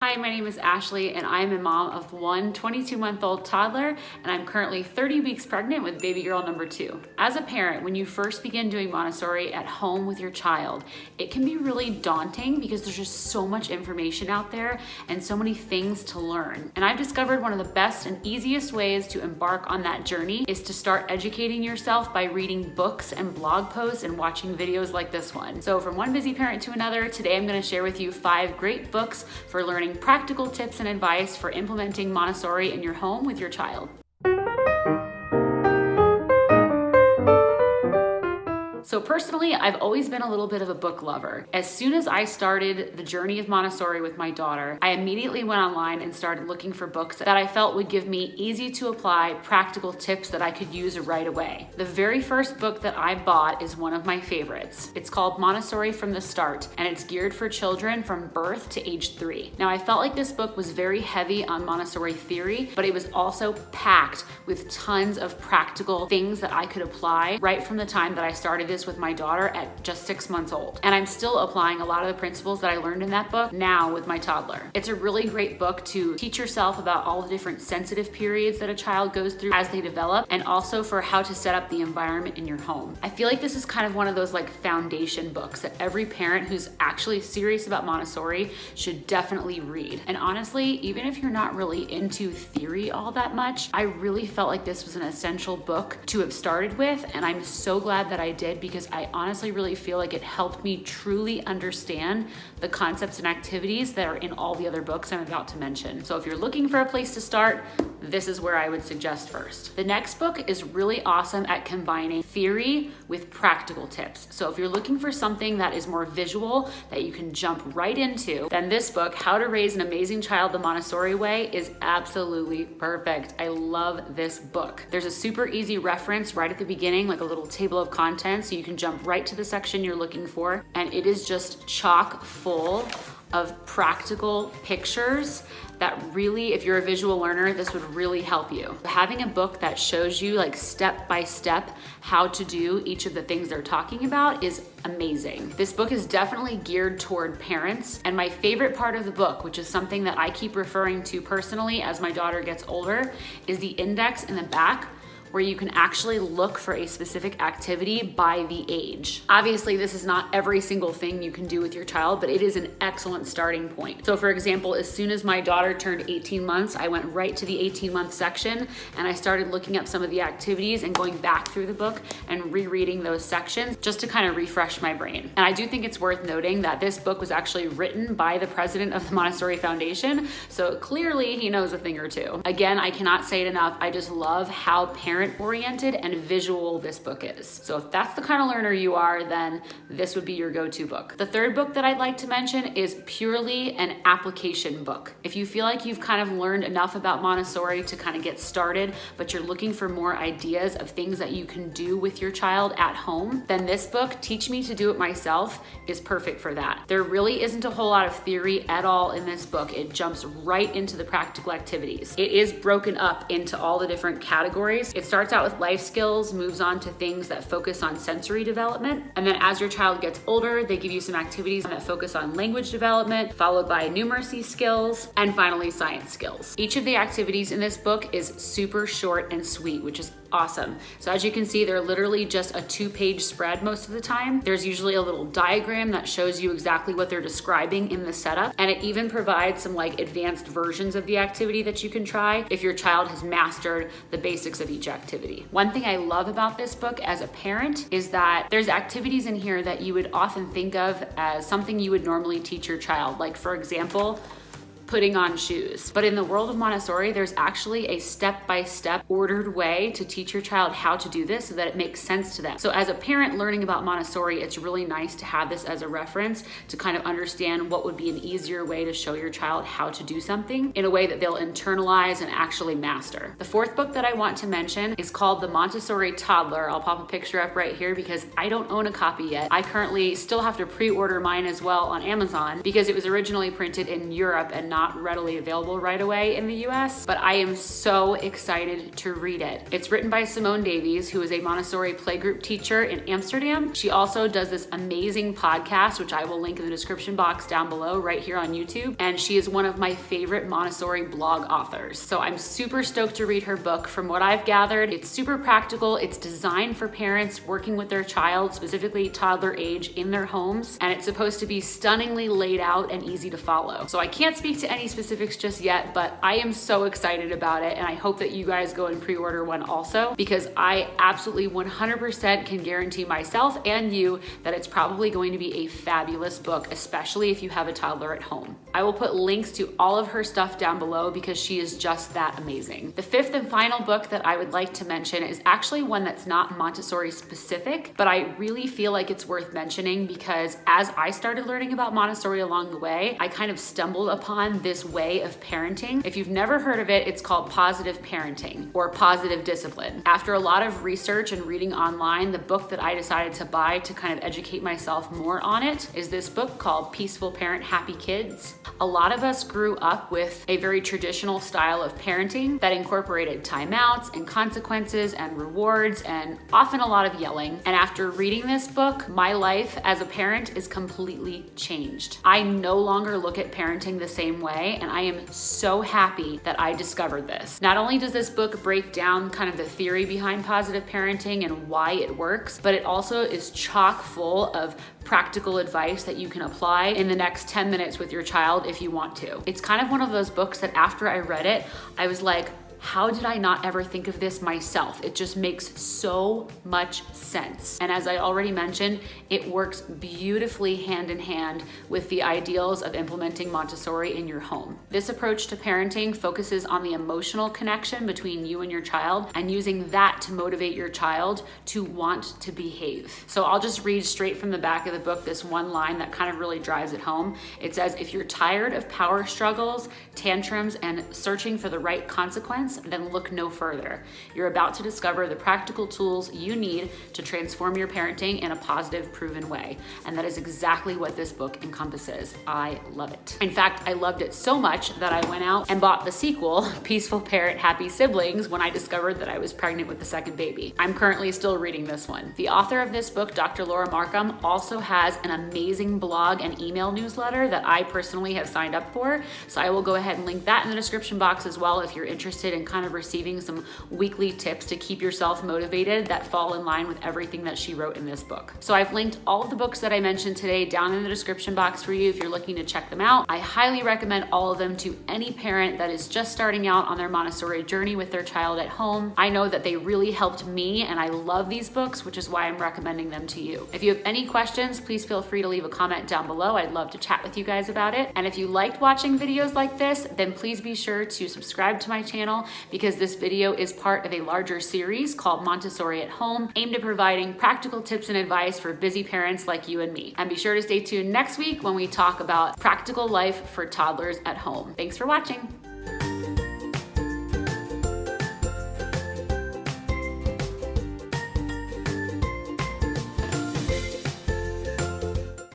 Hi, my name is Ashley and I'm a mom of one 22-month-old toddler, and I'm currently 30 weeks pregnant with baby girl number 2. As a parent, when you first begin doing Montessori at home with your child, it can be really daunting because there's just so much information out there and so many things to learn. And I've discovered one of the best and easiest ways to embark on that journey is to start educating yourself by reading books and blog posts and watching videos like this one. So from one busy parent to another, today I'm going to share with you 5 great books for learning practical tips and advice for implementing Montessori in your home with your child. So personally, I've always been a little bit of a book lover. As soon as I started the journey of Montessori with my daughter, I immediately went online and started looking for books that I felt would give me easy to apply practical tips that I could use right away. The very first book that I bought is one of my favorites. It's called Montessori from the Start, and it's geared for children from birth to age 3. Now, I felt like this book was very heavy on Montessori theory, but it was also packed with tons of practical things that I could apply right from the time that I started this with my daughter at just 6 months old. And I'm still applying a lot of the principles that I learned in that book now with my toddler. It's a really great book to teach yourself about all the different sensitive periods that a child goes through as they develop, and also for how to set up the environment in your home. I feel like this is kind of one of those like foundation books that every parent who's actually serious about Montessori should definitely read. And honestly, even if you're not really into theory all that much, I really felt like this was an essential book to have started with, and I'm so glad that I did, because I honestly really feel like it helped me truly understand the concepts and activities that are in all the other books I'm about to mention. So if you're looking for a place to start, this is where I would suggest first. The next book is really awesome at combining theory with practical tips. So if you're looking for something that is more visual, that you can jump right into, then this book, How to Raise an Amazing Child the Montessori Way, is absolutely perfect. I love this book. There's a super easy reference right at the beginning, like a little table of contents, so you can jump right to the section you're looking for, and it is just chock full of practical pictures that really, if you're a visual learner, this would really help you. Having a book that shows you like step by step how to do each of the things they're talking about is amazing. This book is definitely geared toward parents, and my favorite part of the book, which is something that I keep referring to personally as my daughter gets older, is the index in the back, where you can actually look for a specific activity by the age. Obviously, this is not every single thing you can do with your child, but it is an excellent starting point. So for example, as soon as my daughter turned 18 months, I went right to the 18-month section and I started looking up some of the activities and going back through the book and rereading those sections just to kind of refresh my brain. And I do think it's worth noting that this book was actually written by the president of the Montessori Foundation, so clearly he knows a thing or two. Again, I cannot say it enough, I just love how parent-oriented and visual this book is. So if that's the kind of learner you are, then this would be your go-to book. The third book that I'd like to mention is purely an application book. If you feel like you've kind of learned enough about Montessori to kind of get started, but you're looking for more ideas of things that you can do with your child at home, then this book, Teach Me to Do It Myself, is perfect for that. There really isn't a whole lot of theory at all in this book. It jumps right into the practical activities. It is broken up into all the different categories. It starts out with life skills, moves on to things that focus on sensory development, and then as your child gets older, they give you some activities that focus on language development, followed by numeracy skills, and finally science skills. Each of the activities in this book is super short and sweet, which is awesome. So as you can see, they're literally just a 2-page spread most of the time. There's usually a little diagram that shows you exactly what they're describing in the setup, and it even provides some like advanced versions of the activity that you can try if your child has mastered the basics of each activity. One thing I love about this book as a parent is that there's activities in here that you would often think of as something you would normally teach your child. Like for example, putting on shoes. But in the world of Montessori, there's actually a step-by-step ordered way to teach your child how to do this so that it makes sense to them. So as a parent learning about Montessori, it's really nice to have this as a reference to kind of understand what would be an easier way to show your child how to do something in a way that they'll internalize and actually master. The fourth book that I want to mention is called The Montessori Toddler. I'll pop a picture up right here because I don't own a copy yet. I currently still have to pre-order mine as well on Amazon because it was originally printed in Europe and not not readily available right away in the US, but I am so excited to read it. It's written by Simone Davies, who is a Montessori playgroup teacher in Amsterdam. She also does this amazing podcast, which I will link in the description box down below right here on YouTube. And she is one of my favorite Montessori blog authors. So I'm super stoked to read her book. From what I've gathered, it's super practical. It's designed for parents working with their child, specifically toddler age, in their homes. And it's supposed to be stunningly laid out and easy to follow. So I can't speak to any specifics just yet, but I am so excited about it. And I hope that you guys go and pre-order one also, because I absolutely 100% can guarantee myself and you that it's probably going to be a fabulous book, especially if you have a toddler at home. I will put links to all of her stuff down below because she is just that amazing. The fifth and final book that I would like to mention is actually one that's not Montessori specific, but I really feel like it's worth mentioning because as I started learning about Montessori along the way, I kind of stumbled upon this way of parenting. If you've never heard of it, it's called positive parenting or positive discipline. After a lot of research and reading online, the book that I decided to buy to kind of educate myself more on it is this book called Peaceful Parent, Happy Kids. A lot of us grew up with a very traditional style of parenting that incorporated timeouts and consequences and rewards and often a lot of yelling. And after reading this book, my life as a parent is completely changed. I no longer look at parenting the same way, and I am so happy that I discovered this. Not only does this book break down kind of the theory behind positive parenting and why it works, but it also is chock full of practical advice that you can apply in the next 10 minutes with your child if you want to. It's kind of one of those books that after I read it, I was like, how did I not ever think of this myself? It just makes so much sense. And as I already mentioned, it works beautifully hand in hand with the ideals of implementing Montessori in your home. This approach to parenting focuses on the emotional connection between you and your child and using that to motivate your child to want to behave. So I'll just read straight from the back of the book this one line that kind of really drives it home. It says, if you're tired of power struggles, tantrums, and searching for the right consequence, then look no further. You're about to discover the practical tools you need to transform your parenting in a positive, proven way. And that is exactly what this book encompasses. I love it. In fact, I loved it so much that I went out and bought the sequel, Peaceful Parent, Happy Siblings, when I discovered that I was pregnant with the second baby. I'm currently still reading this one. The author of this book, Dr. Laura Markham, also has an amazing blog and email newsletter that I personally have signed up for. So I will go ahead and link that in the description box as well if you're interested in kind of receiving some weekly tips to keep yourself motivated that fall in line with everything that she wrote in this book. So I've linked all of the books that I mentioned today down in the description box for you if you're looking to check them out. I highly recommend all of them to any parent that is just starting out on their Montessori journey with their child at home. I know that they really helped me and I love these books, which is why I'm recommending them to you. If you have any questions, please feel free to leave a comment down below. I'd love to chat with you guys about it. And if you liked watching videos like this, then please be sure to subscribe to my channel because this video is part of a larger series called Montessori at Home, aimed at providing practical tips and advice for busy parents like you and me. And be sure to stay tuned next week when we talk about practical life for toddlers at home. Thanks for watching.